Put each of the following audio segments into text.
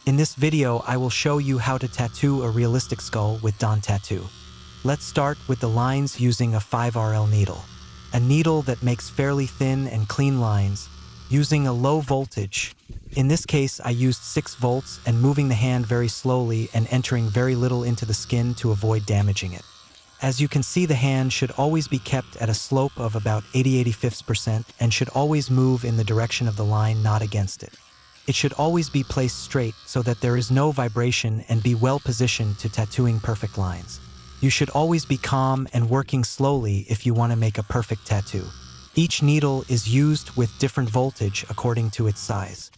In this video, I will show you how to tattoo a realistic skull with Dawn Tattoo. Let's start with the lines using a 5RL needle. A needle that makes fairly thin and clean lines, using a low voltage. In this case, I used 6 volts and moving the hand very slowly and entering very little into the skin to avoid damaging it. As you can see, the hand should always be kept at a slope of about 80–85% and should always move in the direction of the line, not against it. It should always be placed straight so that there is no vibration and be well positioned to tattooing perfect lines. You should always be calm and working slowly if you want to make a perfect tattoo. Each needle is used with different voltage according to its size.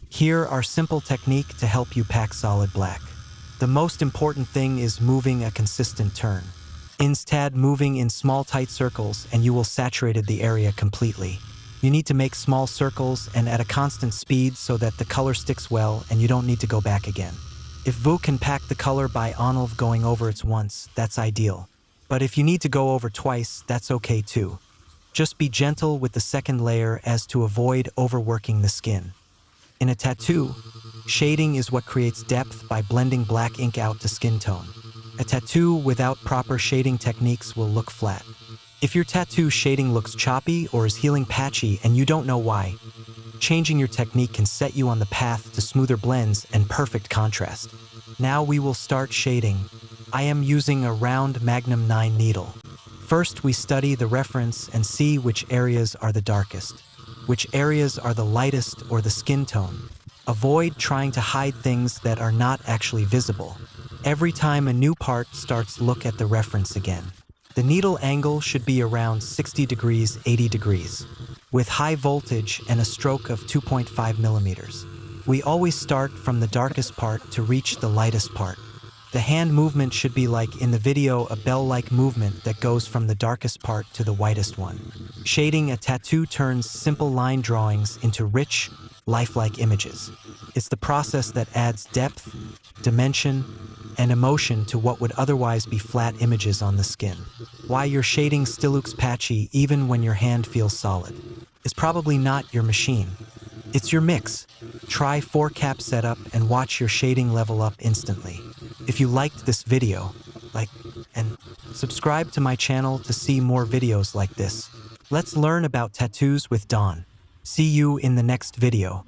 Here are simple technique to help you pack solid black. The most important thing is moving a consistent turn. Instead, moving in small tight circles and you will saturate the area completely. You need to make small circles and at a constant speed so that the color sticks well and you don't need to go back again. If Vu can pack the color by only going over it once, that's ideal. But if you need to go over twice, that's okay too. Just be gentle with the second layer as to avoid overworking the skin. In a tattoo, shading is what creates depth by blending black ink out to skin tone. A tattoo without proper shading techniques will look flat. If your tattoo shading looks choppy or is healing patchy and you don't know why, changing your technique can set you on the path to smoother blends and perfect contrast. Now we will start shading. I am using a round Magnum 9 needle. First, we study the reference and see which areas are the darkest, which areas are the lightest or the skin tone. Avoid trying to hide things that are not actually visible. Every time a new part starts, look at the reference again. The needle angle should be around 60 degrees, 80 degrees, with high voltage and a stroke of 2.5 millimeters. We always start from the darkest part to reach the lightest part. The hand movement should be like in the video, a bell-like movement that goes from the darkest part to the whitest one. Shading a tattoo turns simple line drawings into rich, lifelike images. It's the process that adds depth, dimension, and emotion to what would otherwise be flat images on the skin. Why your shading still looks patchy even when your hand feels solid is probably not your machine. It's your mix. Try 4-cap setup and watch your shading level up instantly. If you liked this video, like and subscribe to my channel to see more videos like this. Let's learn about tattoos with Dawn. See you in the next video.